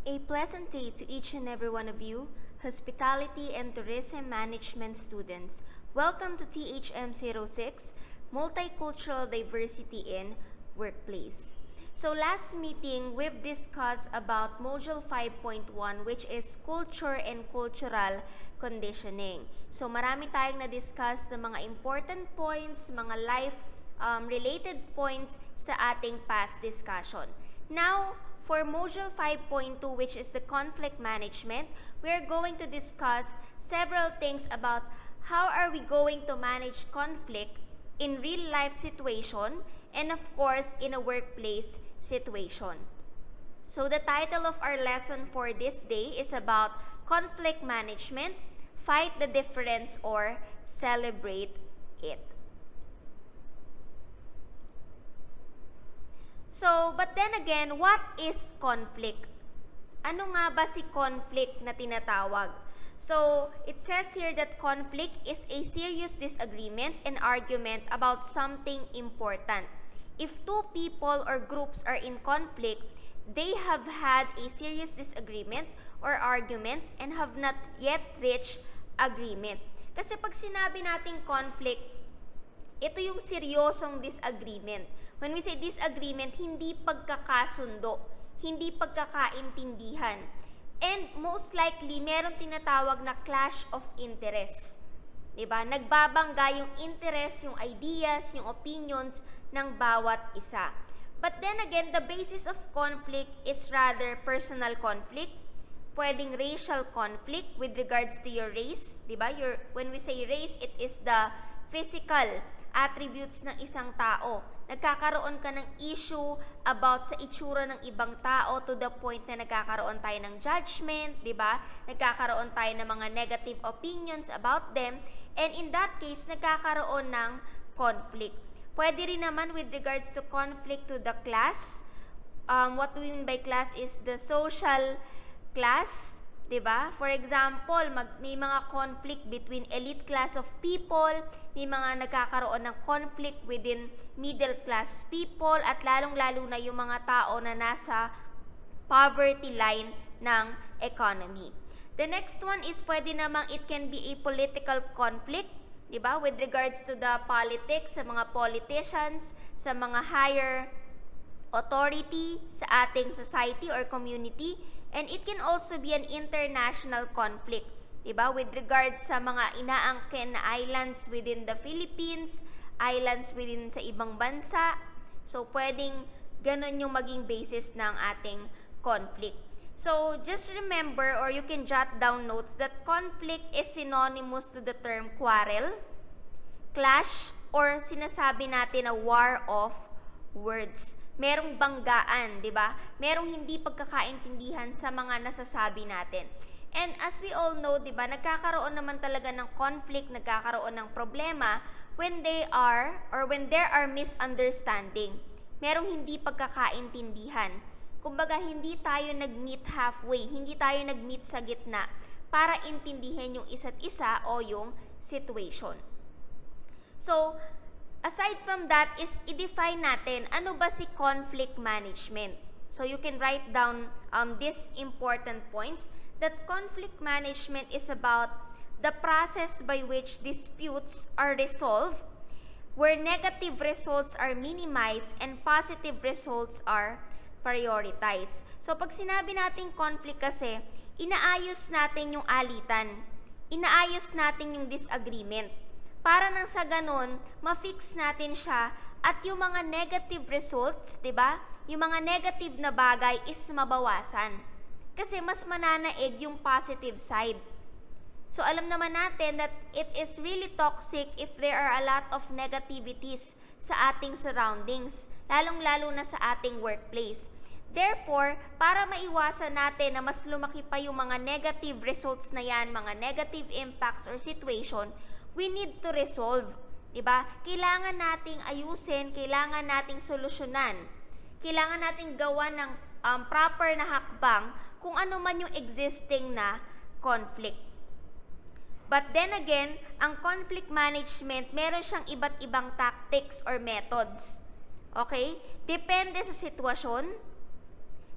A pleasant day to each and every one of you, hospitality and tourism management students. Welcome to THM06, Multicultural Diversity in Workplace. So last meeting, we've discussed about Module 5.1, which is Culture and Cultural Conditioning. So marami tayong na-discuss ng mga important points, mga life-related points sa ating past discussion. Now, for Module 5.2, which is the conflict management, we are going to discuss several things about how are we going to manage conflict in real-life situation and of course in a workplace situation. So the title of our lesson for this day is about conflict management, fight the difference or celebrate it. So, but then again, what is conflict? Ano nga ba si conflict na tinatawag? So, it says here that conflict is a serious disagreement and argument about something important. If two people or groups are in conflict, they have had a serious disagreement or argument and have not yet reached agreement. Kasi pag sinabi nating conflict, ito yung seryosong disagreement. When we say disagreement, hindi pagkakasundo, hindi pagkakaintindihan. And most likely, meron tinatawag na clash of interest. Diba? Nagbabangga yung interest, yung ideas, yung opinions ng bawat isa. But then again, the basis of conflict is rather personal conflict, pwedeng racial conflict with regards to your race. Diba? When we say race, it is the physical attributes ng isang tao. Nagkakaroon ka ng issue about sa itsura ng ibang tao to the point na nagkakaroon tayo ng judgment, di ba? Nagkakaroon tayo ng mga negative opinions about them, and in that case, nagkakaroon ng conflict. Pwede rin naman with regards to conflict to the class. What we mean by class is the social class, diba? For example, may mga conflict between elite class of people, may mga nagkakaroon ng conflict within middle class people, at lalong-lalo na yung mga tao na nasa poverty line ng economy. The next one is pwede namang it can be a political conflict, diba? With regards to the politics, sa mga politicians, sa mga higher authority sa ating society or community. And it can also be an international conflict, diba? With regards sa mga inaangkin na islands within the Philippines, islands within sa ibang bansa. So, pwedeng ganun yung maging basis ng ating conflict. So, just remember or you can jot down notes that conflict is synonymous to the term quarrel, clash, or sinasabi natin na war of words. Merong banggaan, di ba? Merong hindi pagkakaintindihan sa mga nasasabi natin. And as we all know, di ba, nagkakaroon naman talaga ng conflict, nagkakaroon ng problema when there are misunderstanding. Merong hindi pagkakaintindihan. Kumbaga, hindi tayo nag-meet halfway, hindi tayo nag-meet sa gitna para intindihin yung isa't isa o yung situation. So, aside from that is i-define natin ano ba si conflict management. So you can write down these important points that conflict management is about the process by which disputes are resolved, where negative results are minimized and positive results are prioritized. So pag sinabi natin conflict kasi, inaayos natin yung alitan, inaayos natin yung disagreement. Para nang sa ganon, ma-fix natin siya at yung mga negative results, diba? Yung mga negative na bagay is mabawasan. Kasi mas mananaig yung positive side. So alam naman natin that it is really toxic if there are a lot of negativities sa ating surroundings, lalong-lalo na sa ating workplace. Therefore, para maiwasan natin na mas lumaki pa yung mga negative results na yan, mga negative impacts or situation, we need to resolve, diba? Kailangan nating ayusin, kailangan nating solusyonan, kailangan nating gawa ng proper na hakbang kung ano man yung existing na conflict. But then again, ang conflict management, meron siyang iba't ibang tactics or methods. Okay? Depende sa sitwasyon,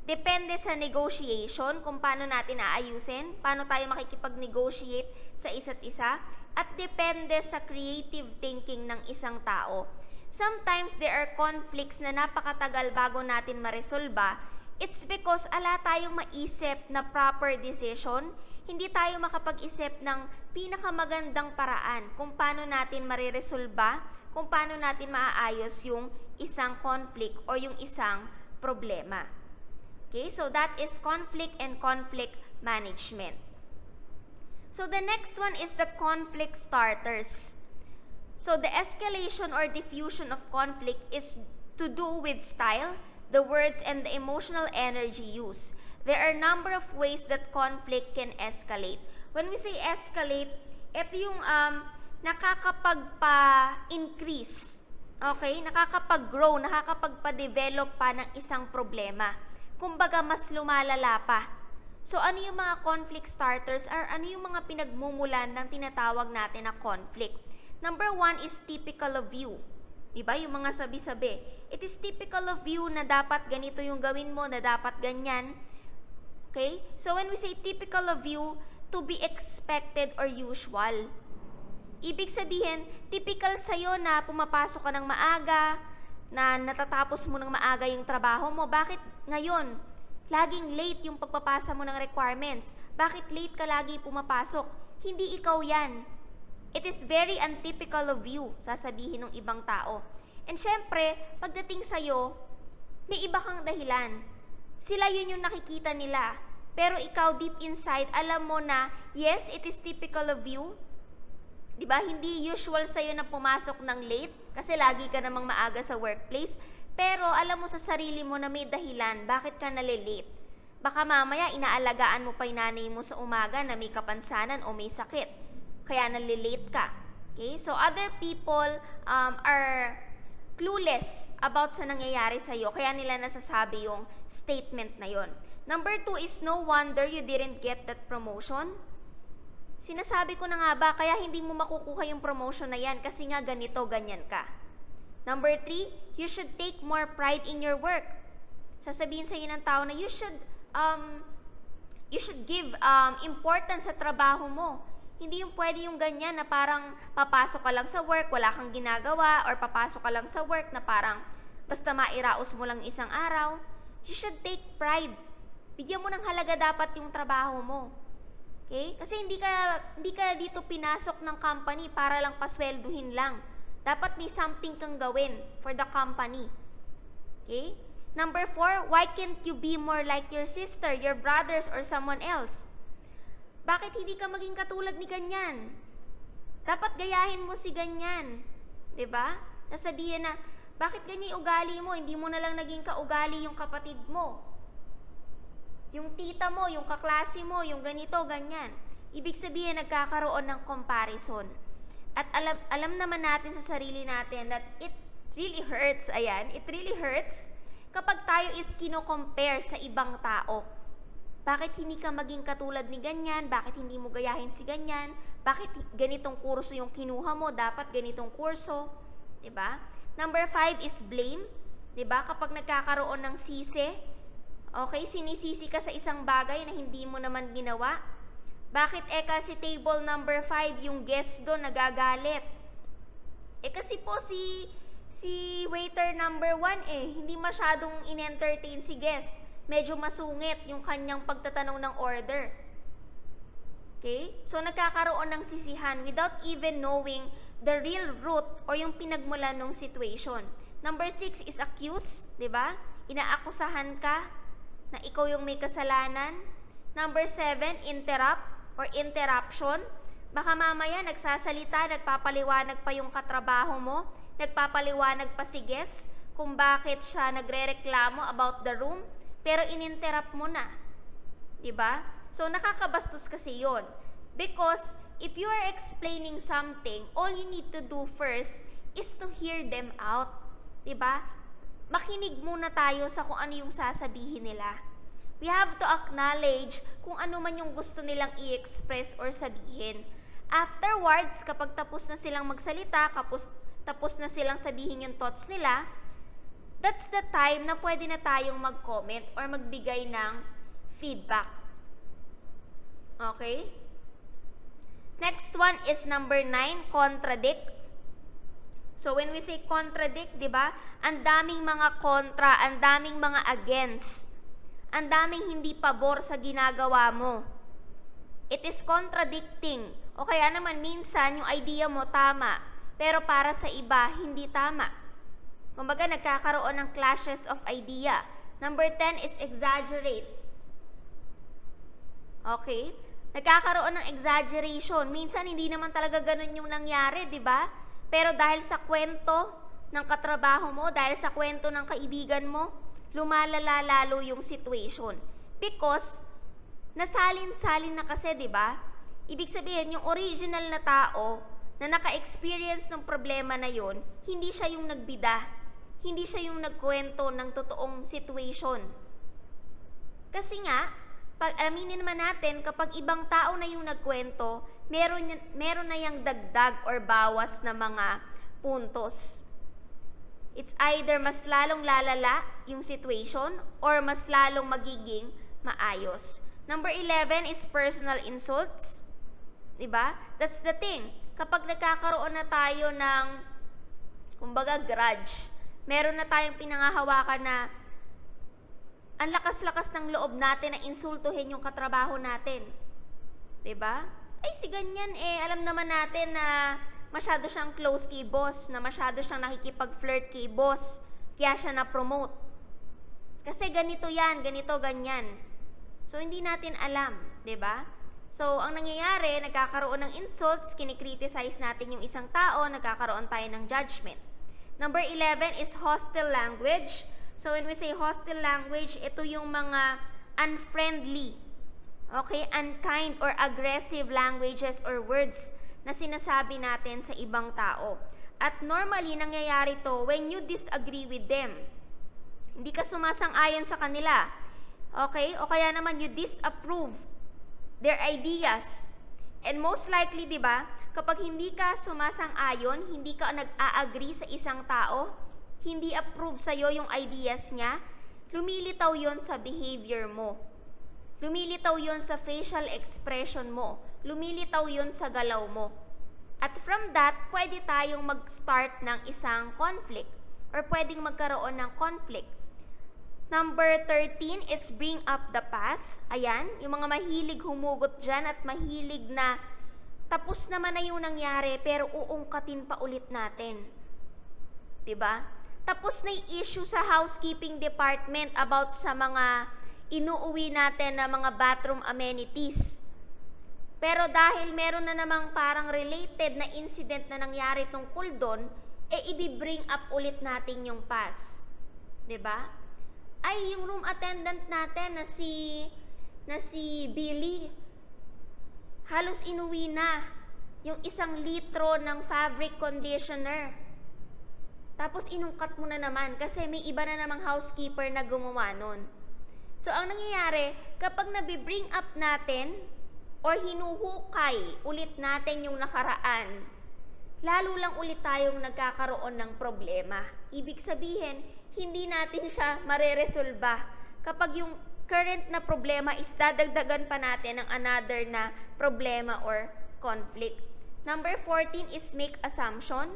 Depende sa negotiation kung paano natin aayusin, paano tayo makikipag-negotiate sa isa't isa, at depende sa creative thinking ng isang tao. Sometimes there are conflicts na napakatagal bago natin maresolba. It's because ala tayong maisip na proper decision, hindi tayo makapag-isip ng pinakamagandang paraan kung paano natin mariresolba, kung paano natin maaayos yung isang conflict o yung isang problema. Okay, so that is conflict and conflict management. So the next one is the conflict starters. So the escalation or diffusion of conflict is to do with style, the words, and the emotional energy used. There are a number of ways that conflict can escalate. When we say escalate, ito yung nakakapagpa-increase, okay? Nakakapag-grow, nakakapagpa-develop pa ng isang problema. Kumbaga, mas lumalala pa. So, ano yung mga conflict starters or ano yung mga pinagmumulan ng tinatawag natin na conflict? Number 1 is typical of you. Diba? Yung mga sabi-sabi. It is typical of you na dapat ganito yung gawin mo, na dapat ganyan. Okay? So, when we say typical of you, to be expected or usual. Ibig sabihin, typical sa'yo na pumapasok ka ng maaga, na natatapos mo ng maaga yung trabaho mo. Bakit ngayon, laging late yung pagpapasa mo ng requirements? Bakit late ka lagi pumapasok? Hindi ikaw yan. It is very untypical of you, sasabihin ng ibang tao. And syempre, pagdating sa'yo, may iba kang dahilan. Sila yun yung nakikita nila. Pero ikaw deep inside, alam mo na, yes, it is typical of you. Diba? Hindi usual sa'yo na pumasok ng late kasi lagi ka namang maaga sa workplace. Pero alam mo sa sarili mo na may dahilan bakit ka nalilate. Baka mamaya inaalagaan mo pa yung nanay mo sa umaga na may kapansanan o may sakit. Kaya nalilate ka. Okay? So other people are clueless about sa nangyayari sa'yo. Kaya nila nasasabi yung statement na yon. Number 2 is no wonder you didn't get that promotion. Sinasabi ko na nga ba, kaya hindi mo makukuha yung promotion na yan kasi nga ganito, ganyan ka. Number 3, you should take more pride in your work. Sasabihin sa'yo ng tao na you should give importance sa trabaho mo. Hindi yung pwede yung ganyan na parang papasok ka lang sa work, wala kang ginagawa, or papasok ka lang sa work na parang basta mairaos mo lang isang araw. You should take pride. Bigyan mo ng halaga dapat yung trabaho mo. Okay? Kasi hindi ka dito pinasok ng company para lang paswelduhin lang. Dapat may something kang gawin for the company. Okay? Number 4, why can't you be more like your sister, your brothers, or someone else? Bakit hindi ka maging katulad ni ganyan? Dapat gayahin mo si ganyan. 'Di ba? Nasabihin na, bakit ganyan yung ugali mo? Hindi mo na lang naging kaugali yung kapatid mo. Yung tita mo, yung kaklase mo, yung ganito, ganyan. Ibig sabihin, nagkakaroon ng comparison. At alam naman natin sa sarili natin that it really hurts, it really hurts kapag tayo is kino-compare sa ibang tao. Bakit hindi ka maging katulad ni ganyan? Bakit hindi mo gayahin si ganyan? Bakit ganitong kurso yung kinuha mo? Dapat ganitong kurso. Diba? Number 5 is blame. Diba? Kapag nagkakaroon ng sisi, okay, sinisisi ka sa isang bagay na hindi mo naman ginawa. Bakit kasi table number 5, yung guest doon nagagalit? Kasi po si waiter number 1 hindi masyadong in-entertain si guest. Medyo masungit yung kanyang pagtatanong ng order. Okay? So nagkakaroon ng sisihan without even knowing the real root or yung pinagmulan ng situation. Number 6 is accuse, 'di ba? Inaakusahan ka na ikaw yung may kasalanan. Number 7, interrupt or interruption. Baka mamaya nagsasalita, nagpapaliwanag pa yung katrabaho mo, nagpapaliwanag pa si guest kung bakit siya nagrereklamo about the room, pero ininterrupt mo na. Diba? So, nakakabastos kasi yon. Because, if you are explaining something, all you need to do first is to hear them out. Diba? Makinig muna tayo sa kung ano yung sasabihin nila. We have to acknowledge kung ano man yung gusto nilang i-express or sabihin. Afterwards, kapag tapos na silang magsalita, tapos na silang sabihin yung thoughts nila, that's the time na pwede na tayong mag-comment or magbigay ng feedback. Okay? Next one is number 9, contradict. So when we say contradict, 'di ba? Ang daming mga kontra, ang daming mga against. Ang daming hindi pabor sa ginagawa mo. It is contradicting. O kaya naman minsan yung idea mo tama, pero para sa iba hindi tama. Kumbaga nagkakaroon ng clashes of idea. Number 10 is exaggerate. Okay? Nagkakaroon ng exaggeration. Minsan hindi naman talaga ganun yung nangyari, 'di ba? Pero dahil sa kwento ng katrabaho mo, dahil sa kwento ng kaibigan mo, lumalala lalo yung situation. Because nasalin-salin na kasi, 'di ba? Ibig sabihin yung original na tao na naka-experience ng problema na yon, hindi siya yung nagbida. Hindi siya yung nagkwento ng totoong situation. Kasi nga, pag aminin naman natin, kapag ibang tao na yung nagkwento, meron na yung dagdag or bawas na mga puntos. It's either mas lalong lalala yung situation or mas lalong magiging maayos. Number 11 is personal insults. Diba? That's the thing. Kapag nagkakaroon na tayo ng, kumbaga, grudge, meron na tayong pinangahawakan na ang lakas-lakas ng loob natin na insultuhin yung katrabaho natin. 'Di ba? Ay, si ganyan alam naman natin na masyado siyang close kay boss, na masyado siyang nakikipag-flirt kay boss, kaya siya na-promote. Kasi ganito yan, ganito, ganyan. So, hindi natin alam, 'di ba? So, ang nangyayari, nagkakaroon ng insults, kinikriticize natin yung isang tao, nagkakaroon tayo ng judgment. Number 11 is hostile language. So, when we say hostile language, ito yung mga unfriendly, okay, unkind or aggressive languages or words na sinasabi natin sa ibang tao. At normally, nangyayari to when you disagree with them. Hindi ka sumasang-ayon sa kanila. Okay? O kaya naman you disapprove their ideas. And most likely, di ba, kapag hindi ka sumasang-ayon, hindi ka nag-a-agree sa isang tao, hindi approve sa'yo yung ideas niya, lumilitaw yon sa behavior mo. Lumilitaw yon sa facial expression mo. Lumilitaw yon sa galaw mo. At from that, pwede tayong mag-start ng isang conflict or pwedeng magkaroon ng conflict. Number 13 is bring up the past. Ayan, yung mga mahilig humugot dyan at mahilig na tapos naman na yung nangyari pero uungkatin pa ulit natin. 'Di ba? Tapos na yung issue sa housekeeping department about sa mga inuuwi natin na mga bathroom amenities. Pero dahil meron na namang parang related na incident na nangyari tungkol doon, i-bring up ulit natin yung past. 'Di ba? Ay, yung room attendant natin na si Billy, halos inuwi na yung 1 litro ng fabric conditioner. Tapos inungkat mo na naman kasi may iba na namang housekeeper na gumawa nun. So, ang nangyayari, kapag nabibring up natin or hinuhukay ulit natin yung nakaraan, lalo lang ulit tayong nagkakaroon ng problema. Ibig sabihin, hindi natin siya mareresolba. Kapag yung current na problema is dadagdagan pa natin ng another na problema or conflict. Number 14 is make assumption.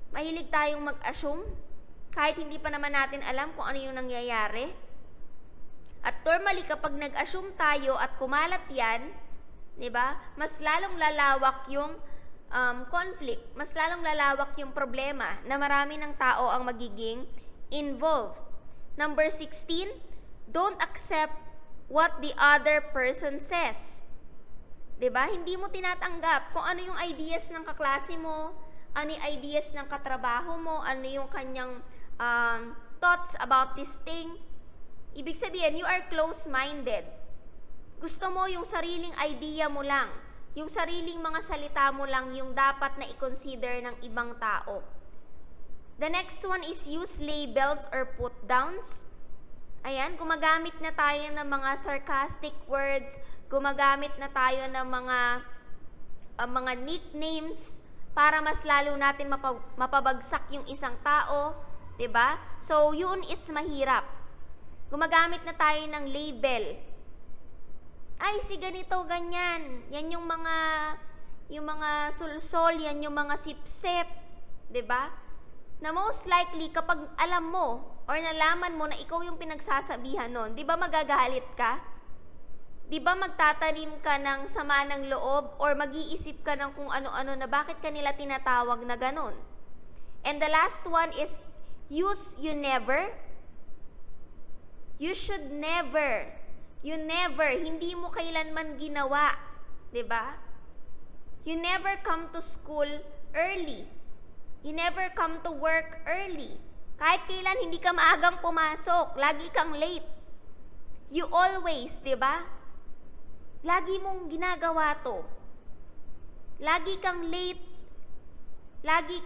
Mahilig tayong mag-assume kahit hindi pa naman natin alam kung ano yung nangyayari. At normally kapag nag-assume tayo at kumalat yan, 'di ba? Mas lalong lalawak yung conflict, mas lalong lalawak yung problema na marami ng tao ang magiging involved. Number 16, don't accept what the other person says. 'Di ba? Hindi mo tinatanggap kung ano yung ideas ng kaklase mo, ano yung ideas ng katrabaho mo, ano yung kanyang thoughts about this thing. Ibig sabihin, you are close-minded. Gusto mo yung sariling idea mo lang, yung sariling mga salita mo lang yung dapat na i-consider ng ibang tao. The next one is use labels or put-downs. Ayan, gumagamit na tayo ng mga sarcastic words, gumagamit na tayo ng mga nicknames para mas lalo natin mapabagsak yung isang tao 'Diba? So, yun is mahirap. Gumagamit na tayo ng label. Ay, si ganito, ganyan. Yan yung mga sulsol, yan yung mga sipsep. 'Diba? Na most likely, kapag alam mo, or nalaman mo na ikaw yung pinagsasabihan nun, di ba magagalit ka? Di ba magtatanim ka ng sama ng loob or mag-iisip ka ng kung ano-ano na bakit kanila tinatawag na ganon? And the last one is, use you never. You should never. You never. Hindi mo kailanman ginawa. Di ba? You never come to school early. You never come to work early. Kahit kailan hindi ka maagang pumasok, lagi kang late. You always, 'di ba? Lagi mong ginagawa 'to. Lagi kang late. Lagi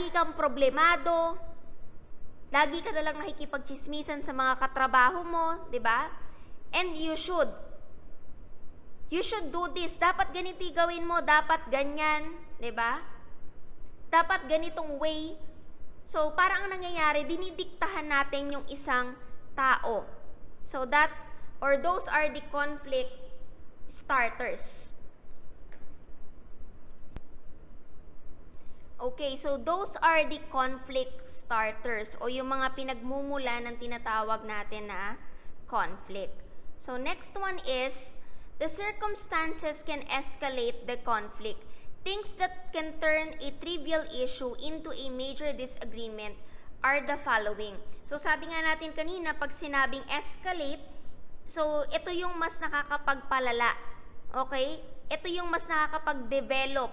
kang problemado. Lagi ka na lang nakikipagchismisan sa mga katrabaho mo, 'di ba? And you should do this. Dapat ganito gawin mo, dapat ganyan, 'di ba? Dapat ganitong way. So, parang ang nangyayari, dinidiktahan natin yung isang tao. So, those are the conflict starters. Okay, so those are the conflict starters o yung mga pinagmumula ng tinatawag natin na conflict. So, next one is, the circumstances can escalate the conflict. Things that can turn a trivial issue into a major disagreement are the following. So, sabi nga natin kanina, pag sinabing escalate, so, ito yung mas nakakapagpalala. Okay? Ito yung mas nakakapag-develop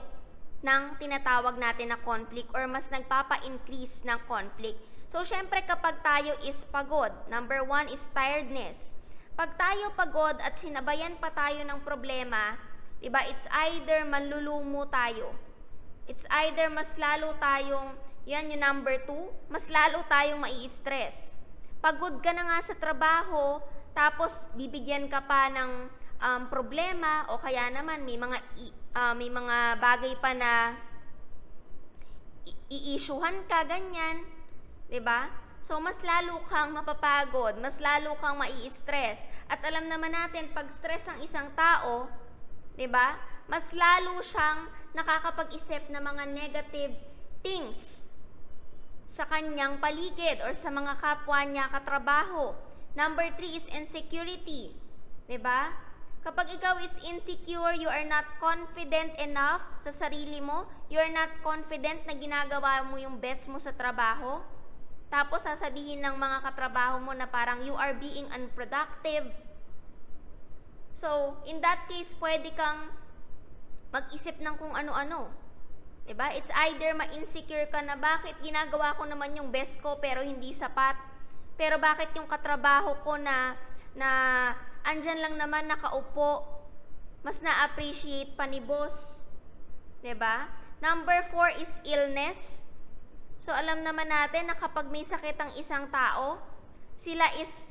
ng tinatawag natin na conflict or mas nagpapa-increase ng conflict. So, syempre kapag tayo is pagod, number 1 is tiredness. Pag tayo pagod at sinabayan pa tayo ng problema, diba, it's either manlulumo tayo. It's either mas lalo tayong, yan yung number 2, mas lalo tayong mai-stress. Pagod ka na nga sa trabaho, tapos bibigyan ka pa ng problema o kaya naman may mga bagay pa na i-issuehan ka, ganyan. Diba? So, mas lalo kang mapapagod, mas lalo kang mai-stress. At alam naman natin, pag stress ang isang tao, diba? Mas lalo siyang nakakapag-isip ng mga negative things sa kanyang paligid or sa mga kapwa niya katrabaho. Number 3 is insecurity. Diba? Kapag ikaw is insecure, you are not confident enough sa sarili mo, you are not confident na ginagawa mo yung best mo sa trabaho, tapos sasabihin ng mga katrabaho mo na parang you are being unproductive. So, in that case, pwede kang mag-isip ng kung ano-ano. Diba? It's either ma-insecure ka na bakit ginagawa ko naman yung best ko pero hindi sapat. Pero bakit yung katrabaho ko na andyan lang naman nakaupo, mas na-appreciate pa ni boss. Diba? Number 4 is illness. So, alam naman natin na kapag may sakit ang isang tao, sila is,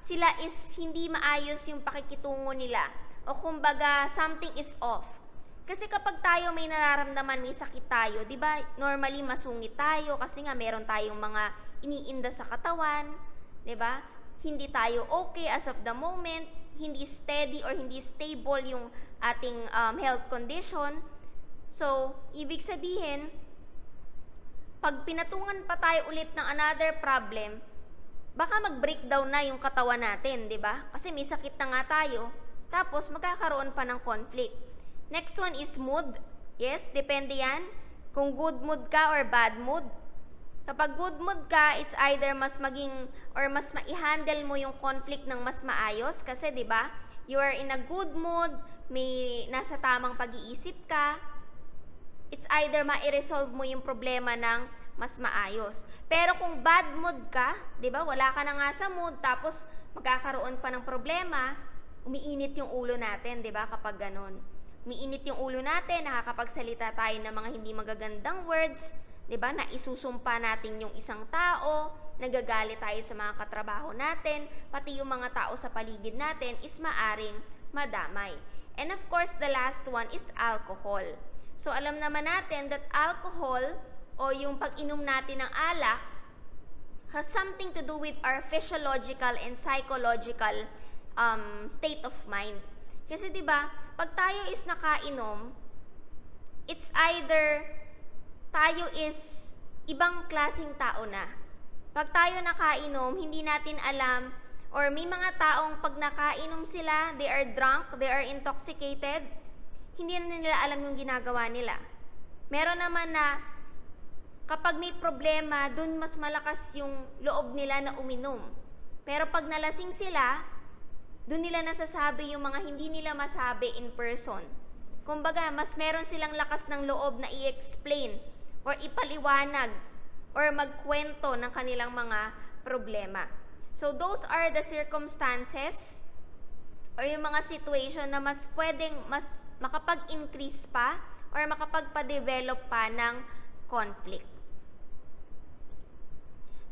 sila is hindi maayos yung pakikitungo nila. O kumbaga, something is off. Kasi kapag tayo may nararamdaman, may sakit tayo, di ba, normally masungit tayo kasi nga meron tayong mga iniinda sa katawan, di ba? Hindi tayo okay as of the moment, hindi steady or hindi stable yung ating health condition. So, ibig sabihin, pag pinatungan pa tayo ulit ng another problem, baka mag-breakdown na yung katawan natin, di ba? Kasi may sakit na nga tayo, tapos magkakaroon pa ng conflict. Next one is mood. Yes, depende yan kung good mood ka or bad mood. Kapag good mood ka, it's either mas maging or mas ma-handle mo yung conflict ng mas maayos kasi 'di ba? You are in a good mood, may nasa tamang pag-iisip ka. It's either ma-resolve mo yung problema ng mas maayos. Pero kung bad mood ka, 'di ba? Wala ka na nga sa mood tapos magkakaroon pa ng problema, umiinit yung ulo natin, 'di ba? Kapag ganun. Umiinit yung ulo natin, nakakapagsalita tayo ng mga hindi magagandang words, 'di ba? Na isusumpa natin yung isang tao, nagagalit tayo sa mga katrabaho natin, pati yung mga tao sa paligid natin is maaring madamay. And of course, the last one is alcohol. So alam naman natin that alcohol o yung pag-inom natin ng alak has something to do with our physiological and psychological state of mind. Kasi 'di ba, pag tayo is nakainom, it's either tayo is ibang klaseng tao na. Pag tayo nakainom, hindi natin alam, or may mga taong pag nakainom sila, they are drunk, they are intoxicated, hindi na nila alam yung ginagawa nila. Meron naman na kapag may problema, dun mas malakas yung loob nila na uminom. Pero pag nalasing sila, dun nila nasasabi yung mga hindi nila masabi in person. Kumbaga, mas meron silang lakas ng loob na i-explain or ipaliwanag or magkwento ng kanilang mga problema. So, those are the circumstances or yung mga situation na mas pwedeng mas makapag-increase pa or makapagpa-develop pa ng conflict.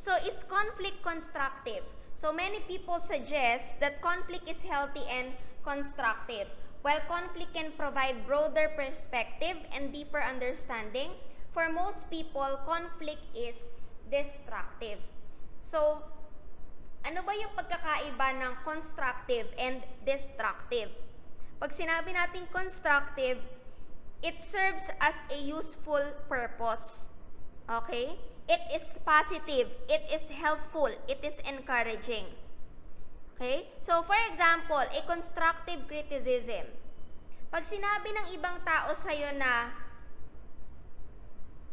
So, is conflict constructive? So, many people suggest that conflict is healthy and constructive. While conflict can provide broader perspective and deeper understanding, for most people, conflict is destructive. So, ano ba yung pagkakaiba ng constructive and destructive? Pag sinabi natin constructive, it serves as a useful purpose. Okay? It is positive, it is helpful, it is encouraging. Okay? So, for example, a constructive criticism. Pag sinabi ng ibang tao sa'yo na,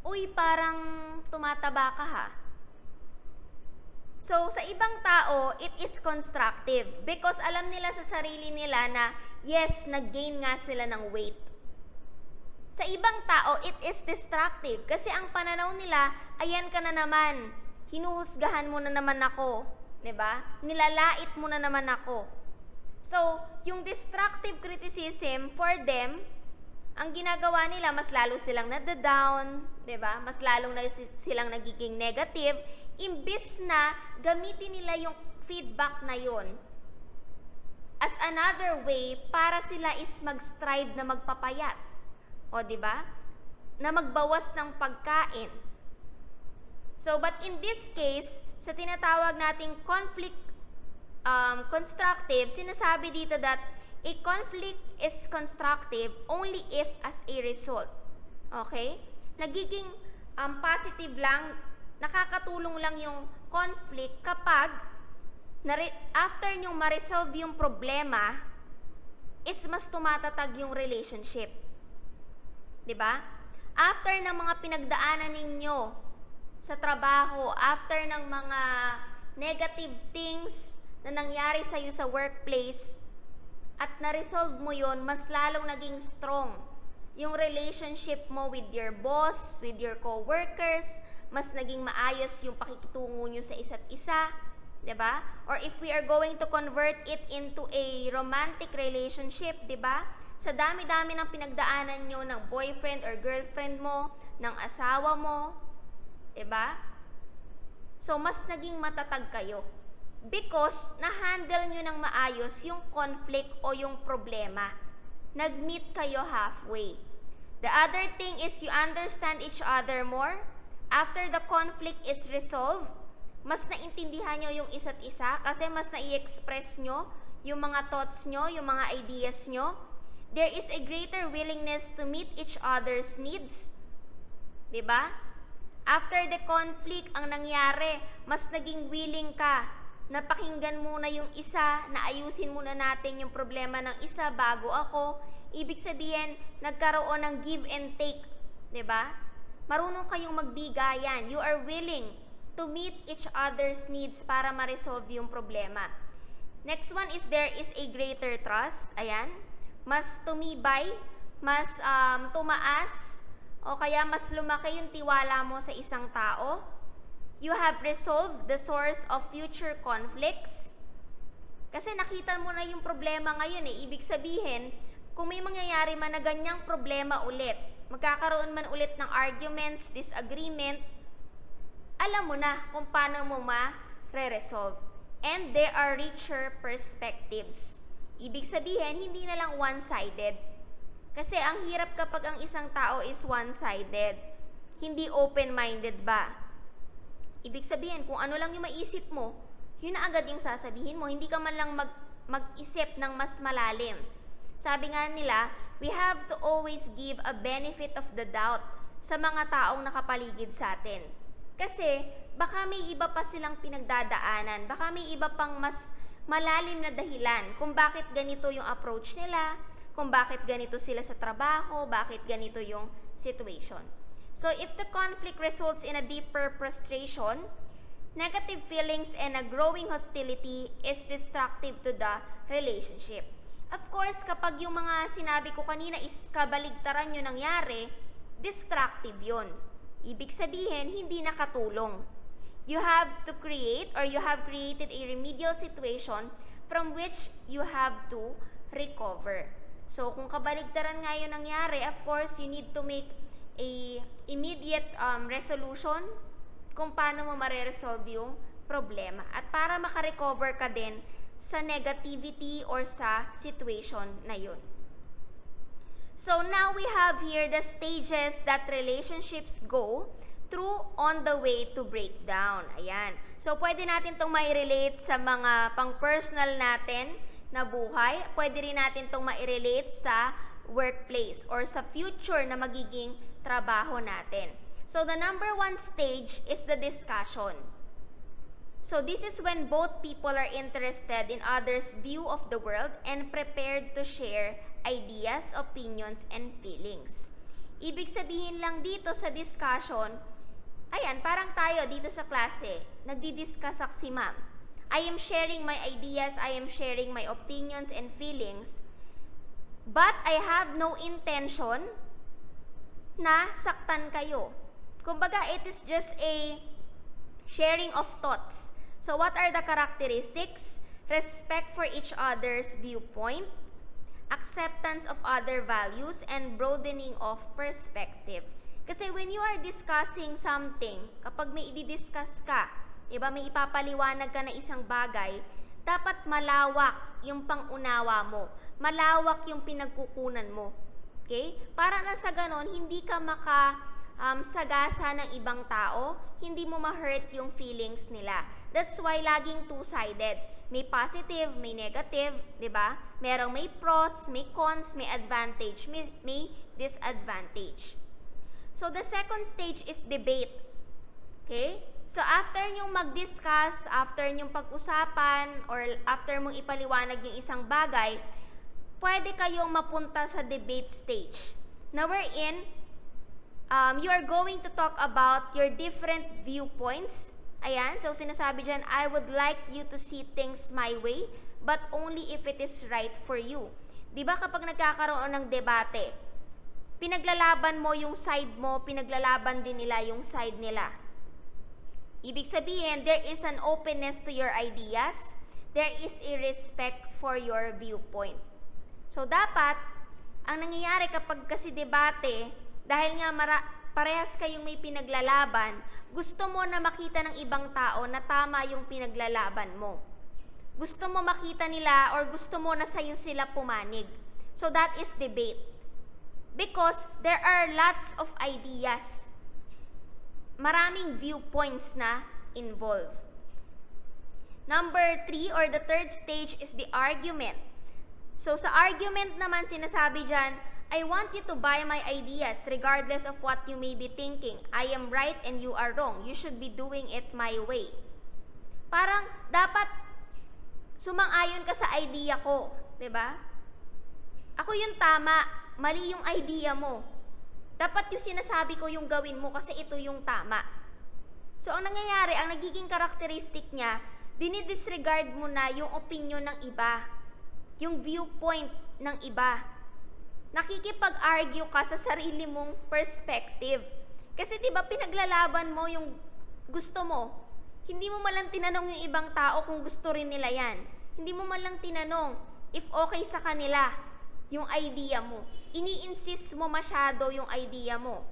uy, parang tumataba ka ha. So, sa ibang tao, it is constructive because alam nila sa sarili nila na, yes, nag-gain nga sila ng weight. Sa ibang tao, it is destructive kasi ang pananaw nila, ayan ka na naman, hinuhusgahan mo na naman ako, 'di ba? Nilalait mo na naman ako. So, yung destructive criticism for them, ang ginagawa nila, mas lalo silang nada-down, 'di ba? Mas lalong silang nagiging negative, imbis na gamitin nila yung feedback na yon as another way para sila is mag-strive na magpapayat. O, di ba? Na magbawas ng pagkain. So, but in this case, sa tinatawag nating conflict constructive, sinasabi dito that a conflict is constructive only if as a result. Okay? Nagiging positive lang, nakakatulong lang yung conflict kapag after nyong ma-resolve yung problema, is mas tumatatag yung relationship. Diba? After ng mga pinagdaanan ninyo sa trabaho, after ng mga negative things na nangyari sa iyo sa workplace, at na-resolve mo yon, mas lalong naging strong yung relationship mo with your boss, with your co-workers, mas naging maayos yung pakikitungo nyo sa isa't isa, diba? Or if we are going to convert it into a romantic relationship, diba? Sa dami-dami ng pinagdaanan nyo ng boyfriend or girlfriend mo, ng asawa mo, diba? So, mas naging matatag kayo. Because, na-handle nyo ng maayos yung conflict o yung problema. Nag-meet kayo halfway. The other thing is you understand each other more. After the conflict is resolved, mas naintindihan nyo yung isa't isa kasi mas na-i-express nyo yung mga thoughts nyo, yung mga ideas nyo. There is a greater willingness to meet each other's needs. Diba? After the conflict, ang nangyari, mas naging willing ka na pakinggan muna yung isa, na ayusin muna natin yung problema ng isa bago ako. Ibig sabihin, nagkaroon ng give and take. Diba? Marunong kayong magbigayan. You are willing to meet each other's needs para ma-resolve yung problema. Next one is there is a greater trust. Ayan. Mas tumibay, mas tumaas, o kaya mas lumaki yung tiwala mo sa isang tao. You have resolved the source of future conflicts. Kasi nakita mo na yung problema ngayon eh. Ibig sabihin, kung may mangyayari man na ganyang problema ulit, magkakaroon man ulit ng arguments, disagreement, alam mo na kung paano mo ma-resolve. And there are richer perspectives. Ibig sabihin, hindi na lang one-sided. Kasi ang hirap kapag ang isang tao is one-sided. Hindi open-minded ba? Ibig sabihin, kung ano lang yung maisip mo, yun na agad yung sasabihin mo. Hindi ka man lang mag-isip ng mas malalim. Sabi nga nila, we have to always give a benefit of the doubt sa mga taong nakapaligid sa atin. Kasi, baka may iba pa silang pinagdadaanan. Baka may iba pang mas malalim na dahilan kung bakit ganito yung approach nila, kung bakit ganito sila sa trabaho, bakit ganito yung situation. So, if the conflict results in a deeper frustration, negative feelings and a growing hostility is destructive to the relationship. Of course, kapag yung mga sinabi ko kanina is kabaligtaran yung nangyari, destructive yun. Ibig sabihin, hindi nakatulong. You have to create or you have created a remedial situation from which you have to recover. So, kung kabaligtaran nga yun nangyari, of course, you need to make a immediate resolution kung paano mo mare-resolve yung problema. At para makarecover ka din sa negativity or sa situation na yun. So now we have here the stages that relationships go through on the way to breakdown. Ayan. So pwede natin itong mai-relate sa mga pang-personal natin na buhay. Pwede rin natin itong mai-relate sa workplace or sa future na magiging trabaho natin. So the number one stage is the discussion. So this is when both people are interested in others' view of the world and prepared to share ideas, opinions, and feelings. Ibig sabihin lang dito sa discussion, ayan, parang tayo dito sa klase, nagdi-discuss si ma'am. I am sharing my ideas, I am sharing my opinions and feelings, but I have no intention na saktan kayo. Kumbaga, it is just a sharing of thoughts. So, what are the characteristics? Respect for each other's viewpoint, acceptance of other values, and broadening of perspective. Kasi when you are discussing something, kapag may i-discuss ka, diba, may ipapaliwanag ka na isang bagay, dapat malawak yung pangunawa mo. Malawak yung pinagkukunan mo. Okay? Para na sa ganon, hindi ka sagasa ng ibang tao, hindi mo ma-hurt yung feelings nila. That's why laging two-sided. May positive, may negative, di ba? Merong may pros, may cons, may advantage, may disadvantage. So, the second stage is debate. Okay? So, after nyong mag-discuss, after nyong pag-usapan, or after mong ipaliwanag yung isang bagay, pwede kayong mapunta sa debate stage. Now, wherein, you are going to talk about your different viewpoints. Ayan, so sinasabi dyan, I would like you to see things my way, but only if it is right for you. Diba kapag nagkakaroon ng debate, pinaglalaban mo yung side mo, pinaglalaban din nila yung side nila. Ibig sabihin, there is an openness to your ideas, there is a respect for your viewpoint. So dapat, ang nangyayari kapag kasi debate, dahil nga parehas kayong may pinaglalaban, gusto mo na makita ng ibang tao na tama yung pinaglalaban mo. Gusto mo makita nila or gusto mo na sa'yo sila pumanig. So that is debate. Because there are lots of ideas. Maraming viewpoints na involved. Number 3 or the third stage is the argument. So sa argument naman sinasabi dyan, I want you to buy my ideas regardless of what you may be thinking. I am right and you are wrong. You should be doing it my way. Parang dapat sumang-ayon ka sa idea ko, 'di ba? Ako yung tama, mali yung idea mo. Dapat yung sinasabi ko yung gawin mo kasi ito yung tama. So ang nangyayari, ang nagiging characteristic niya, dinidisregard mo na yung opinion ng iba, yung viewpoint ng iba. Nakikipag-argue ka sa sarili mong perspective. Kasi 'di ba pinaglalaban mo yung gusto mo. Hindi mo man lang tinanong yung ibang tao kung gusto rin nila 'yan. Hindi mo man lang tinanong if okay sa kanila yung idea mo. Ini-insist mo masyado yung idea mo.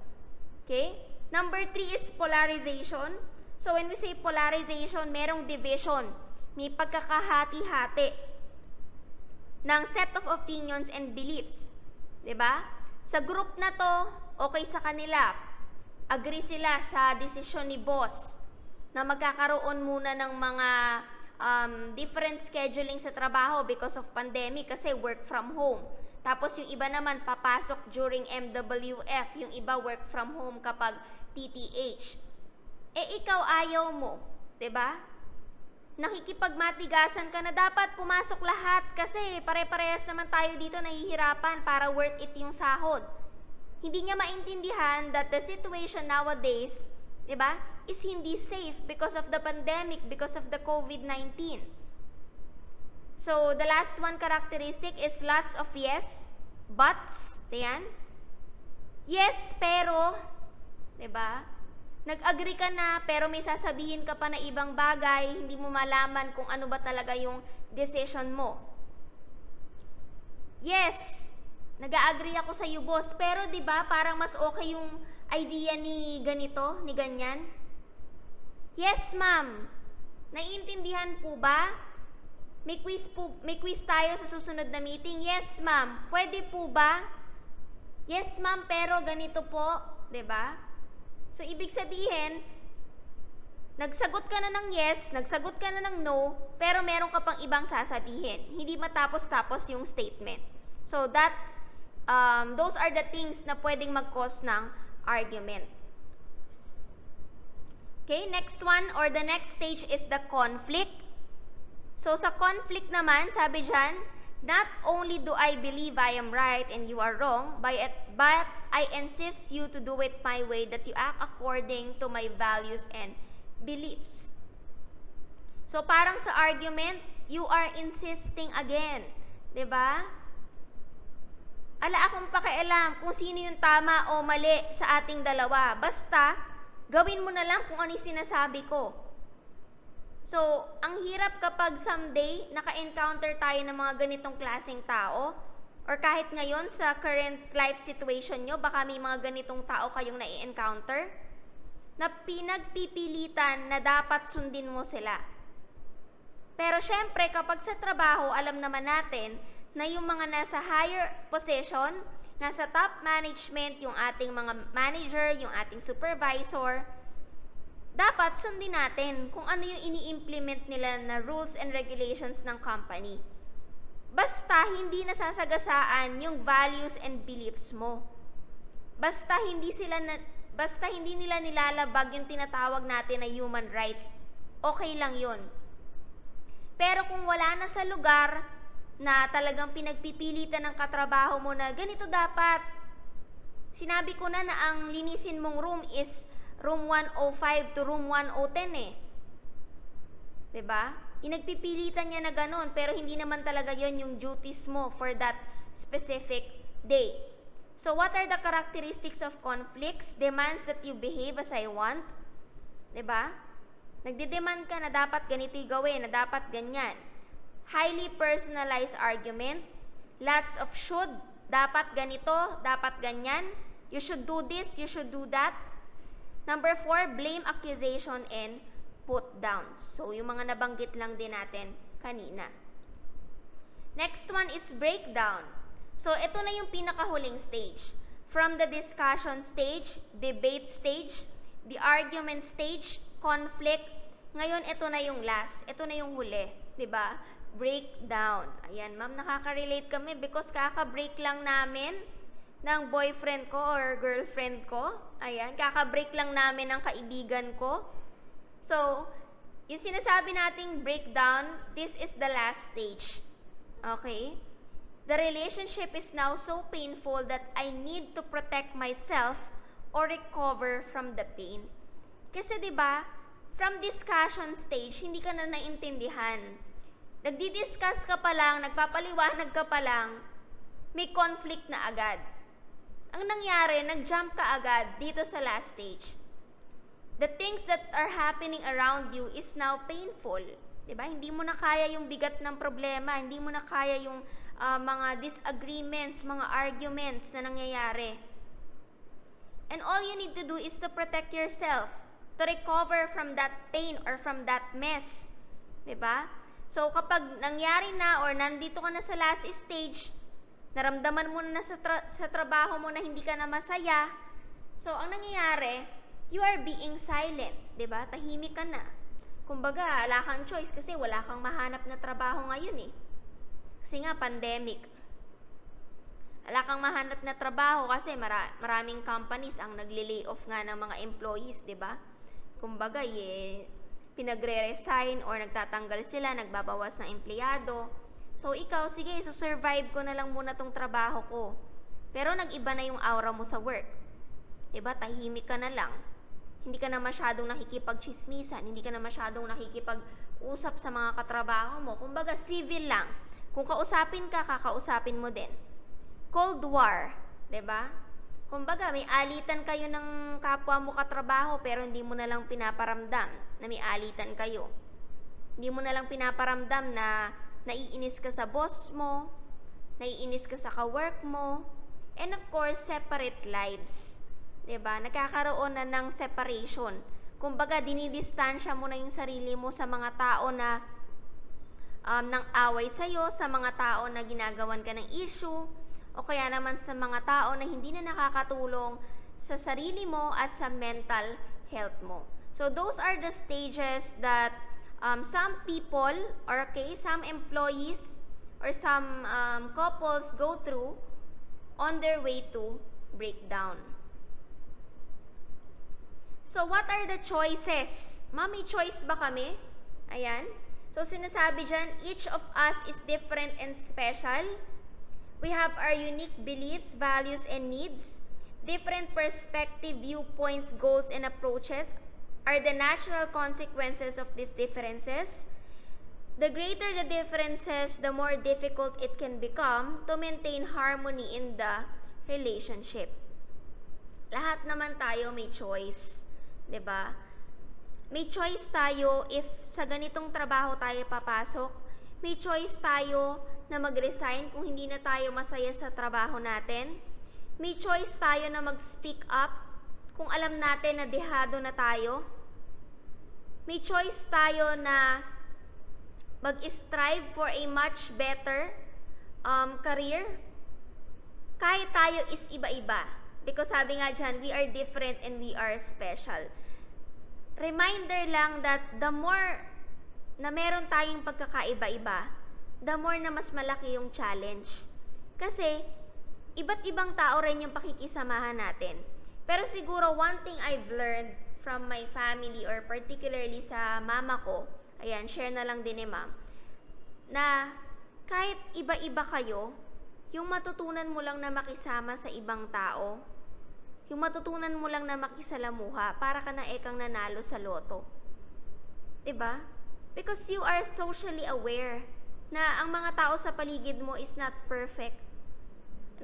Okay? Number 3 is polarization. So when we say polarization, merong division. May pagkakahati-hati ng set of opinions and beliefs. 'Di ba? Sa group na to, okay sa kanila. agree sila sa desisyon ni boss na magkakaroon muna ng mga different scheduling sa trabaho because of pandemic kasi work from home. Tapos yung iba naman papasok during MWF, yung iba work from home kapag TTH. Ikaw ayaw mo, 'di ba? Nakikipagmatigasan ka na dapat pumasok lahat kasi pare-parehas naman tayo dito nahihirapan para worth it yung sahod. Hindi niya maintindihan that the situation nowadays, 'di ba, is hindi safe because of the pandemic, because of the COVID-19. So, the last one characteristic is lots of yes, buts, ayan. Yes, pero, 'di ba? Nag-agree ka na pero may sasabihin ka pa na ibang bagay, hindi mo malaman kung ano ba talaga yung decision mo. Yes, nag-agree ako sa iyo, boss, pero 'di ba parang mas okay yung idea ni ganito, ni ganyan? Yes, ma'am. Naiintindihan po ba? May quiz tayo sa susunod na meeting. Yes, ma'am. Pwede po ba? Yes, ma'am, pero ganito po, 'di ba? So ibig sabihin, nagsagot ka na ng yes, nagsagot ka na ng no, pero meron ka pang ibang sasabihin. Hindi matapos-tapos yung statement. So those are the things na pwedeng mag-cause ng argument. Okay, next one or the next stage is the conflict. So sa conflict naman, sabi dyan, not only do I believe I am right and you are wrong, but I insist you to do it my way, that you act according to my values and beliefs. So parang sa argument, you are insisting again, 'di ba? Ala akong pakialam kung sino yung tama o mali sa ating dalawa. Basta, gawin mo na lang kung ano yung sinasabi ko. So, ang hirap kapag someday naka-encounter tayo ng mga ganitong klaseng tao, or kahit ngayon sa current life situation nyo, baka may mga ganitong tao kayong nai-encounter, na pinagpipilitan na dapat sundin mo sila. Pero syempre, kapag sa trabaho, alam naman natin na yung mga nasa higher position, nasa top management, yung ating mga manager, yung ating supervisor, dapat sundin natin kung ano yung ini-implement nila na rules and regulations ng company. Basta hindi nasasagasaan yung values and beliefs mo. Basta hindi nila nilalabag yung tinatawag natin na human rights, okay lang yun. Pero kung wala na sa lugar na talagang pinagpipilitan ng katrabaho mo na ganito dapat. Sinabi ko na ang linisin mong room is room 105 to room 110 eh. 'Di ba? Pinagpipilitan niya na ganun, pero hindi naman talaga yon yung duties mo for that specific day. So what are the characteristics of conflicts? Demands that you behave as I want. 'Di ba? Nagde-demand ka na dapat ganito yung gawin, na dapat ganyan. Highly personalized argument, lots of should, dapat ganito, dapat ganyan, you should do this, you should do that. Number 4, blame, accusation, and put downs. So, yung mga nabanggit lang din natin kanina. Next one is breakdown. So, ito na yung pinakahuling stage. From the discussion stage, debate stage, the argument stage, conflict, ngayon ito na yung last, ito na yung huli, 'di ba? Breakdown. Ayan, ma'am, nakaka-relate kami because kaka-break lang namin ng boyfriend ko or girlfriend ko. Ayan, kaka-break lang namin ng kaibigan ko. So, yung sinasabi nating breakdown, this is the last stage. Okay? The relationship is now so painful that I need to protect myself or recover from the pain. Kasi 'di ba, from discussion stage, hindi ka na naintindihan. Nagdi-discuss ka pa lang, nagpapaliwanag ka pa lang, may conflict na agad. Ang nangyari, nag-jump ka agad dito sa last stage. The things that are happening around you is now painful. Diba? Hindi mo na kaya yung bigat ng problema, hindi mo na kaya yung mga disagreements, mga arguments na nangyayari. And all you need to do is to protect yourself, to recover from that pain or from that mess. Diba? So, kapag nangyari na or nandito ka na sa last stage, naramdaman mo na sa trabaho mo na hindi ka na masaya, so, ang nangyayari, you are being silent, 'di ba? Tahimik ka na. Kumbaga, wala kang choice kasi wala kang mahanap na trabaho ngayon eh. Kasi nga pandemic. Wala kang mahanap na trabaho kasi maraming companies ang nagle-lay off nga ng mga employees, 'di ba? Kumbaga, pinagre-resign or nagtatanggal sila, nagbabawas ng empleyado. So ikaw, sige, survive ko na lang muna tong trabaho ko. Pero nag-iba na yung aura mo sa work. 'Di ba? Tahimik ka na lang. Hindi ka na masyadong nakikipagchismisan, hindi ka na masyadong nakikipag-usap sa mga katrabaho mo. Kumbaga, civil lang. Kung kausapin ka, kakausapin mo din. Cold War, 'di ba? Kumbaga, may alitan kayo ng kapwa mo katrabaho pero hindi mo na lang pinaparamdam na may alitan kayo. Hindi mo na lang pinaparamdam na naiinis ka sa boss mo, naiinis ka sa kawork mo, and of course, separate lives. 'Di ba? Nagkakaroon na ng separation. Kumbaga, dinidistansya mo na yung sarili mo sa mga tao na nang away sa'yo, sa mga tao na ginagawan ka ng issue, o kaya naman sa mga tao na hindi na nakakatulong sa sarili mo at sa mental health mo. So those are the stages that some people or some employees or some couples go through on their way to breakdown. So what are the choices? Ma'am, may choice ba kami? Ayan. So sinasabi dyan, each of us is different and special. We have our unique beliefs, values, and needs. Different perspective, viewpoints, goals, and approaches are the natural consequences of these differences. The greater the differences, the more difficult it can become to maintain harmony in the relationship. Lahat naman tayo may choice, 'di ba? May choice tayo if sa ganitong trabaho tayo papasok. May choice tayo na mag-resign kung hindi na tayo masaya sa trabaho natin. May choice tayo na mag-speak up kung alam natin na dehado na tayo. May choice tayo na mag-strive for a much better career. Kahit tayo is iba-iba. Because sabi nga dyan, we are different and we are special. Reminder lang that the more na meron tayong pagkakaiba-iba, the more na mas malaki yung challenge. Kasi, iba't ibang tao rin yung pakikisamahan natin. Pero siguro, one thing I've learned from my family or particularly sa mama ko, ayan, share na lang din ni ma'am, na kahit iba-iba kayo, yung matutunan mo lang na makisama sa ibang tao, yung matutunan mo lang na makisalamuha, para ka na ekang nanalo sa loto. 'Di ba? Because you are socially aware na ang mga tao sa paligid mo is not perfect.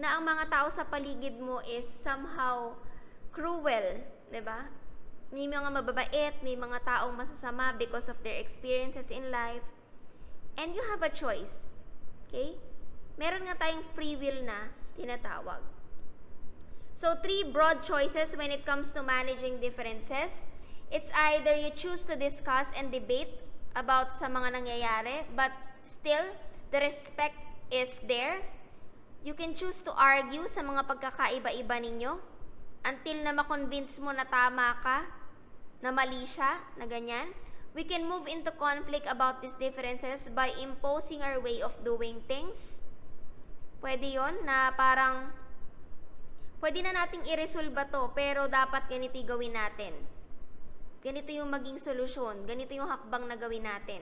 Na ang mga tao sa paligid mo is somehow cruel, 'di ba? May mga mababait, may mga taong masasama because of their experiences in life. And you have a choice. Okay? Meron nga tayong free will na tinatawag. So, 3 broad choices when it comes to managing differences. It's either you choose to discuss and debate about sa mga nangyayari, but still, the respect is there. You can choose to argue sa mga pagkakaiba-iba ninyo until na makonvince mo na tama ka, na mali siya, na ganyan. We can move into conflict about these differences by imposing our way of doing things. Pwede yon na parang, pwede na nating i-resolve to, pero dapat ganito yung gawin natin. Ganito yung maging solusyon. Ganito yung hakbang na gawin natin.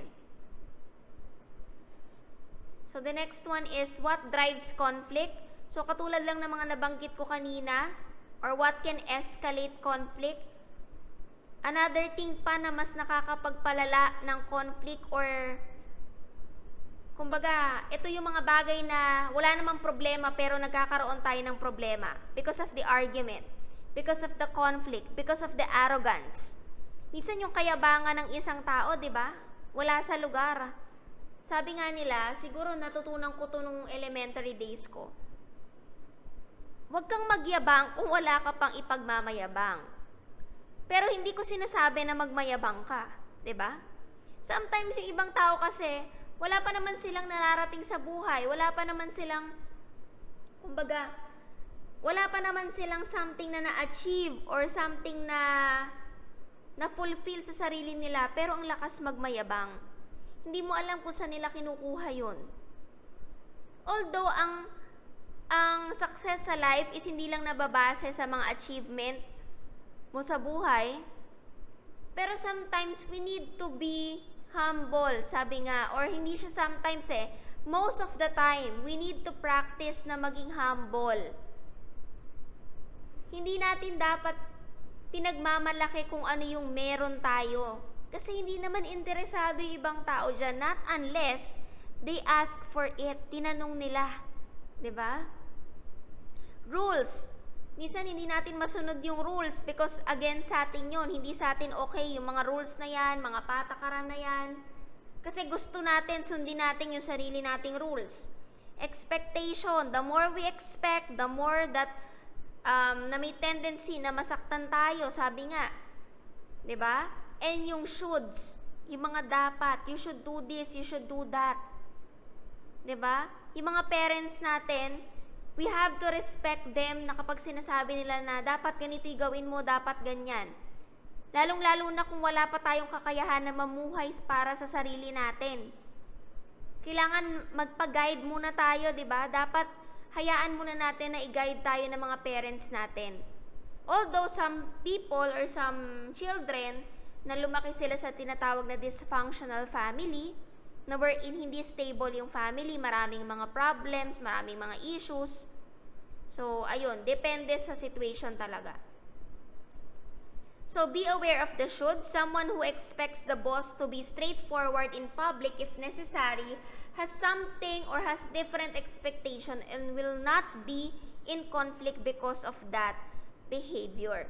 So, the next one is, what drives conflict? So, katulad lang ng mga nabanggit ko kanina, or what can escalate conflict? Another thing pa na mas nakakapagpalala ng conflict or kumbaga, ito yung mga bagay na wala namang problema pero nagkakaroon tayo ng problema because of the argument, because of the conflict, because of the arrogance. Minsan yung kayabangan ng isang tao, di ba? Wala sa lugar. Sabi nga nila, siguro natutunan ko to nung elementary days ko. Huwag kang magyabang kung wala ka pang ipagmamayabang. Pero hindi ko sinasabi na magmayabang ka, di ba? Sometimes yung ibang tao kasi, wala pa naman silang nararating sa buhay, wala pa naman silang, kumbaga, wala pa naman silang something na na-achieve or something na fulfill sa sarili nila, pero ang lakas magmayabang. Hindi mo alam kung saan nila kinukuha yun. Although, ang success sa life is hindi lang nababase sa mga achievement mo sa buhay, pero sometimes we need to be humble, sabi nga, or hindi siya sometimes most of the time, we need to practice na maging humble. Hindi natin dapat pinagmamalaki kung ano yung meron tayo. Kasi hindi naman interesado yung ibang tao dyan, not unless they ask for it. Tinanong nila. 'Di ba? Rules. Minsan hindi natin masunod yung rules because again sa atin yun. Hindi sa atin okay yung mga rules na yan, mga patakaran na yan. Kasi gusto natin, sundin natin yung sarili nating rules. Expectation. The more we expect, the more that na may tendency na masaktan tayo, sabi nga. 'Di ba? And yung shoulds, yung mga dapat, you should do this, you should do that. 'Di ba? Yung mga parents natin, we have to respect them na kapag sinasabi nila na dapat ganito yung gawin mo, dapat ganyan. Lalong-lalo na kung wala pa tayong kakayahan na mamuhay para sa sarili natin. Kailangan magpa-guide muna tayo, 'di ba? Dapat hayaan muna natin na i-guide tayo ng mga parents natin. Although some people or some children na lumaki sila sa tinatawag na dysfunctional family, na wherein hindi stable yung family, maraming mga problems, maraming mga issues. So, ayun, depende sa situation talaga. So, be aware of the should. Someone who expects the boss to be straightforward in public if necessary has something or has different expectation and will not be in conflict because of that behavior.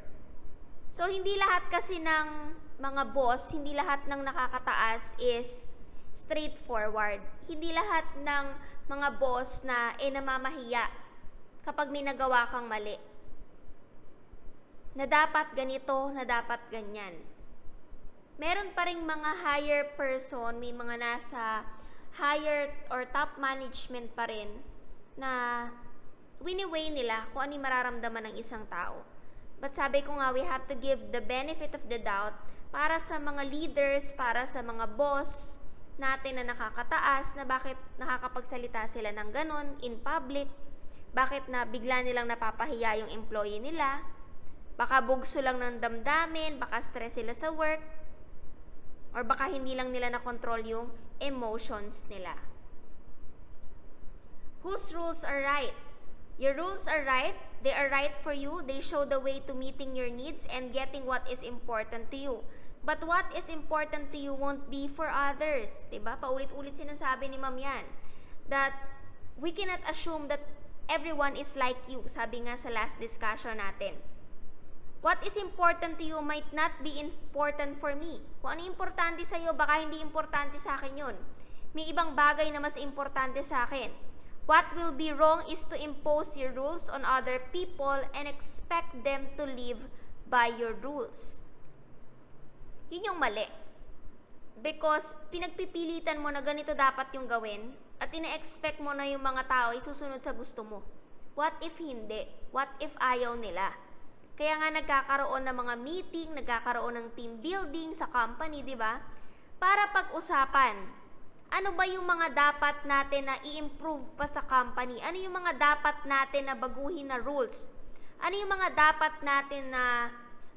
So, hindi lahat kasi ng mga boss, hindi lahat ng nakakataas is straightforward. Hindi lahat ng mga boss na namamahiya kapag may nagawa kang mali. Na dapat ganito, na dapat ganyan. Meron pa ring mga higher person, may mga nasa higher or top management pa rin na wini-weigh nila kung ano yung mararamdaman ng isang tao. But sabi ko nga, we have to give the benefit of the doubt para sa mga leaders, para sa mga boss natin na nakakataas, na bakit nakakapagsalita sila ng ganon in public, bakit na bigla nilang napapahiya yung employee nila, baka bugso lang ng damdamin, baka stress sila sa work, or baka hindi lang nila na-control yung emotions nila. Whose rules are right? Your rules are right. They are right for you. They show the way to meeting your needs and getting what is important to you. But what is important to you won't be for others. Diba? Paulit-ulit sinasabi ni Ma'am yan. That we cannot assume that everyone is like you. Sabi nga sa last discussion natin. What is important to you might not be important for me. Kung ano importante sa iyo, baka hindi importante sa akin yun. May ibang bagay na mas importante sa akin. What will be wrong is to impose your rules on other people and expect them to live by your rules. Yun yung mali. Because pinagpipilitan mo na ganito dapat yung gawin at ina-expect mo na yung mga tao ay susunod sa gusto mo. What if hindi? What if ayaw nila? Kaya nga nagkakaroon ng mga meeting, nagkakaroon ng team building sa company, di ba? Para pag-usapan, ano ba yung mga dapat natin na i-improve pa sa company? Ano yung mga dapat natin na baguhin na rules? Ano yung mga dapat natin na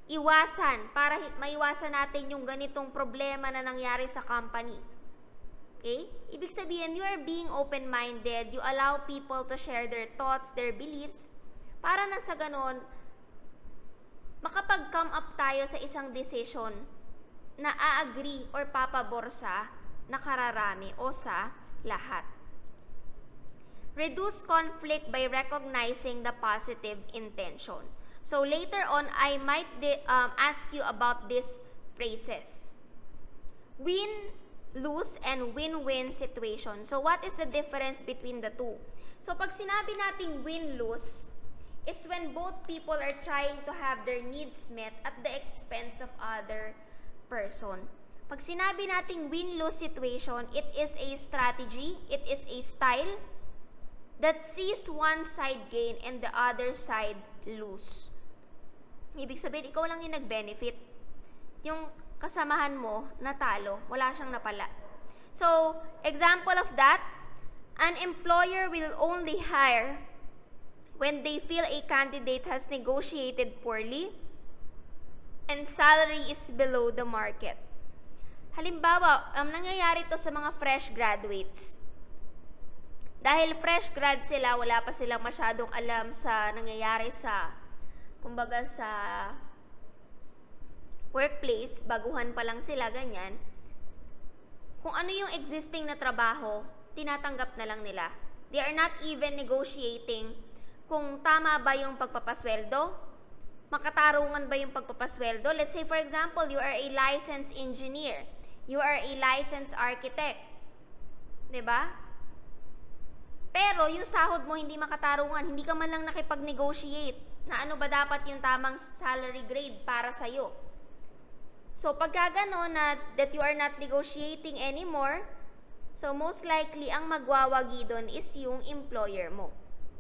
iwasan para maiwasan natin yung ganitong problema na nangyari sa company? Okay? Ibig sabihin, you are being open-minded. You allow people to share their thoughts, their beliefs, para na sa ganon, makapag-come up tayo sa isang decision na a-agree or papabor sa nakararami o sa lahat. Reduce conflict by recognizing the positive intention. So later on, I might ask you about these phrases. Win, lose, and win-win situation. So what is the difference between the two? So pag sinabi nating win-lose, is when both people are trying to have their needs met at the expense of other person. Pag sinabi nating win-lose situation, it is a strategy, it is a style that sees one side gain and the other side lose. Ibig sabihin, ikaw lang yung nag-benefit. Yung kasamahan mo, natalo, wala siyang napala. So, example of that, an employer will only hire when they feel a candidate has negotiated poorly and salary is below the market. Halimbawa, nangyayari to sa mga fresh graduates. Dahil fresh grad sila, wala pa silang masyadong alam sa nangyayari sa, kumbaga sa workplace, baguhan pa lang sila, ganyan. Kung ano yung existing na trabaho, tinatanggap na lang nila. They are not even negotiating kung tama ba yung pagpapasweldo, makatarungan ba yung pagpapasweldo. Let's say for example, you are a licensed engineer, you are a licensed architect. 'Di ba? Pero yung sahod mo hindi makatarungan, hindi ka man lang nakipag-negotiate na ano ba dapat yung tamang salary grade para sa'yo. So, pagka gano'n na that you are not negotiating anymore, so most likely ang magwawagi doon is yung employer mo.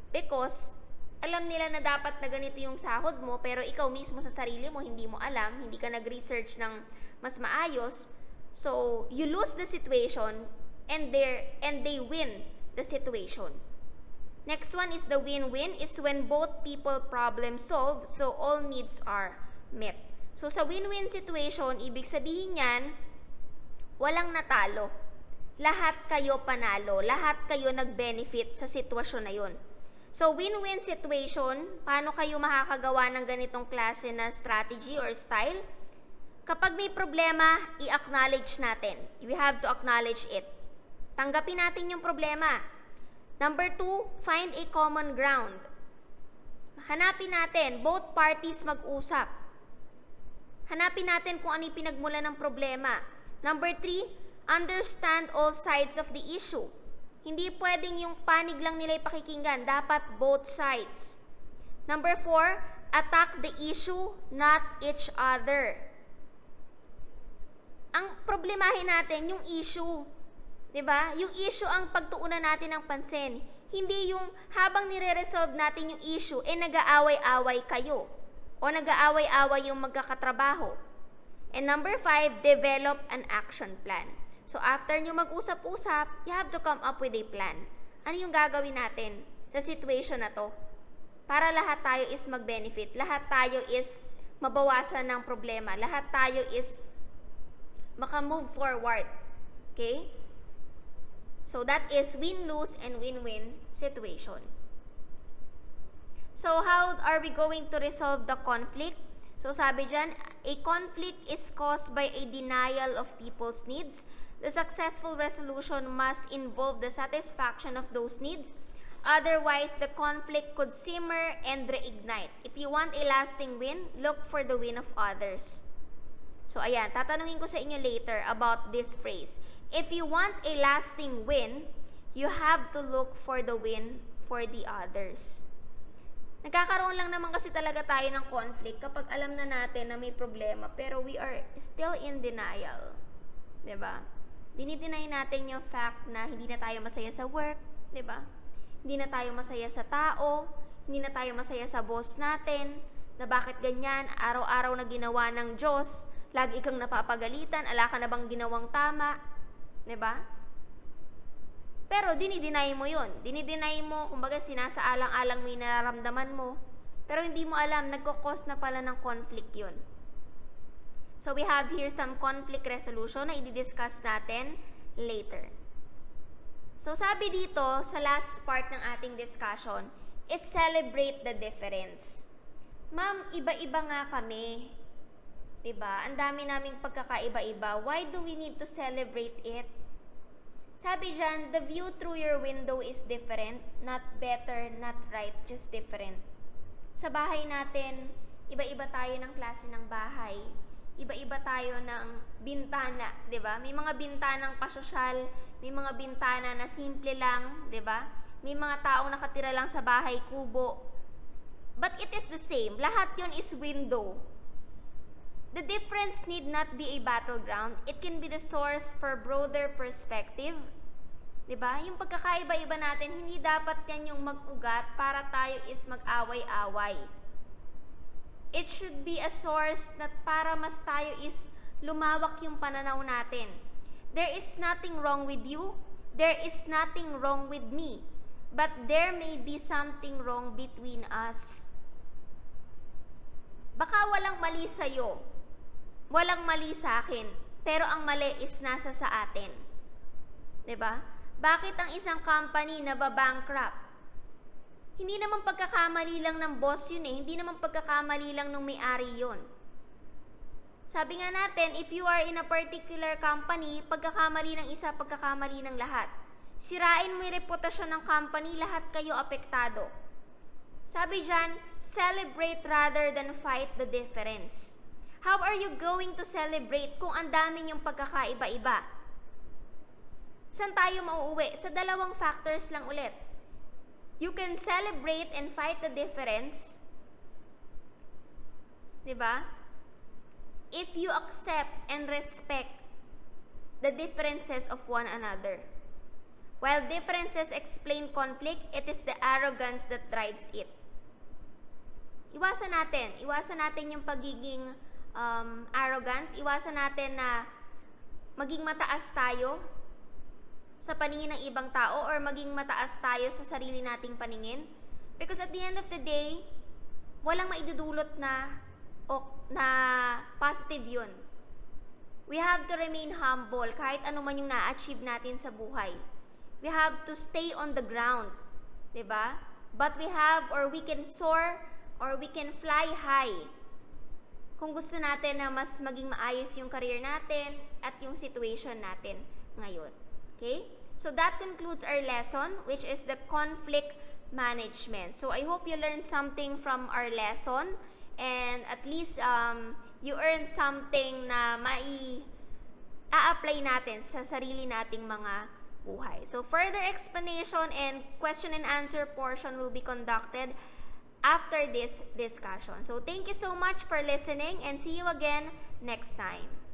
Because, alam nila na dapat na ganito yung sahod mo, pero ikaw mismo sa sarili mo, hindi mo alam, hindi ka nag-research ng mas maayos. So, you lose the situation and they win the situation. Next one is the win-win, is when both people problem solve, so all needs are met. So, sa win-win situation, ibig sabihin yan, walang natalo. Lahat kayo panalo. Lahat kayo nag-benefit sa sitwasyon na yun. So, win-win situation, paano kayo makakagawa ng ganitong klase na strategy or style? Kapag may problema, i-acknowledge natin. We have to acknowledge it. Tanggapin natin yung problema. Number 2, find a common ground. Hanapin natin, both parties mag-usap. Hanapin natin kung ano yung pinagmula ng problema. Number 3, understand all sides of the issue. Hindi pwedeng yung panig lang nila ipakikinggan. Dapat both sides. Number 4, attack the issue, not each other. Ang problemahin natin, yung issue. Diba? Yung issue ang pagtuunan natin ng pansin. Hindi yung habang nire-resolve natin yung issue, nag-aaway-away kayo. O nag-aaway-away yung magkakatrabaho. And number 5, develop an action plan. So, after nyo mag-usap-usap, you have to come up with a plan. Ano yung gagawin natin sa situation na to? Para lahat tayo is mag-benefit. Lahat tayo is mabawasan ng problema. Lahat tayo is maka-move forward. Okay? So, that is win-lose and win-win situation. So, how are we going to resolve the conflict? So, sabi dyan, a conflict is caused by a denial of people's needs. The successful resolution must involve the satisfaction of those needs. Otherwise, the conflict could simmer and reignite. If you want a lasting win, look for the win of others. So, ayan, tatanungin ko sa inyo later about this phrase. If you want a lasting win, you have to look for the win for the others. Nagkakaroon lang naman kasi talaga tayo ng conflict kapag alam na natin na may problema, pero we are still in denial. 'Di ba? Dinideny natin yung fact na hindi na tayo masaya sa work, 'di ba? Hindi na tayo masaya sa tao, hindi na tayo masaya sa boss natin, na bakit ganyan, araw-araw na ginawa ng Diyos, lagi kang napapagalitan, ala ka na bang ginawang tama, 'di ba? Pero dinideny mo yun. Dinideny mo, kumbaga sinasaalang-alang mo yung nararamdaman mo. Pero hindi mo alam, nagkakos na pala ng conflict yun. So we have here some conflict resolution na i-discuss natin later. So sabi dito, sa last part ng ating discussion, is celebrate the difference. Ma'am, iba-iba nga kami. Diba? Ang dami naming pagkakaiba-iba. Why do we need to celebrate it? Sabi dyan, the view through your window is different, not better, not right, just different. Sa bahay natin, iba-iba tayo ng klase ng bahay. Iba-iba tayo ng bintana, 'di ba? May mga bintanang pasosyal, may mga bintana na simple lang, 'di ba? May mga taong nakatira lang sa bahay kubo. But it is the same. Lahat 'yon is window. The difference need not be a battleground. It can be the source for broader perspective, 'Diba? Yung pagkakaiba-iba natin, hindi dapat yan yung mag-ugat para tayo is mag-away-away. It should be a source that para mas tayo is lumawak yung pananaw natin. There is nothing wrong with you. There is nothing wrong with me. But there may be something wrong between us. Baka walang mali sa'yo. Walang mali sa akin. Pero ang mali is nasa sa atin. 'Di ba? Bakit ang isang company nababankrupt? Hindi naman pagkakamali lang ng boss yun eh. Hindi naman pagkakamali lang ng may-ari yun. Sabi nga natin, if you are in a particular company, pagkakamali ng isa, pagkakamali ng lahat. Sirain mo yung reputasyon ng company, lahat kayo apektado. Sabi dyan, celebrate rather than fight the difference. How are you going to celebrate kung ang dami yung pagkakaiba-iba? Saan tayo mauuwi? Sa dalawang factors lang ulit. You can celebrate and fight the difference. 'Di ba? If you accept and respect the differences of one another. While differences explain conflict, it is the arrogance that drives it. Iwasan natin yung pagiging arrogant. Iwasan natin na maging mataas tayo sa paningin ng ibang tao or maging mataas tayo sa sarili nating paningin. Because at the end of the day, walang maidudulot na positive yun. We have to remain humble kahit ano man yung na-achieve natin sa buhay. We have to stay on the ground. 'Di ba? But we can soar or we can fly high. Kung gusto natin na mas maging maayos yung career natin at yung situation natin ngayon. Okay? So that concludes our lesson, which is the conflict management. So I hope you learned something from our lesson and at least you earned something na a-apply natin sa sarili nating mga buhay. So further explanation and question and answer portion will be conducted after this discussion. So thank you so much for listening and see you again next time.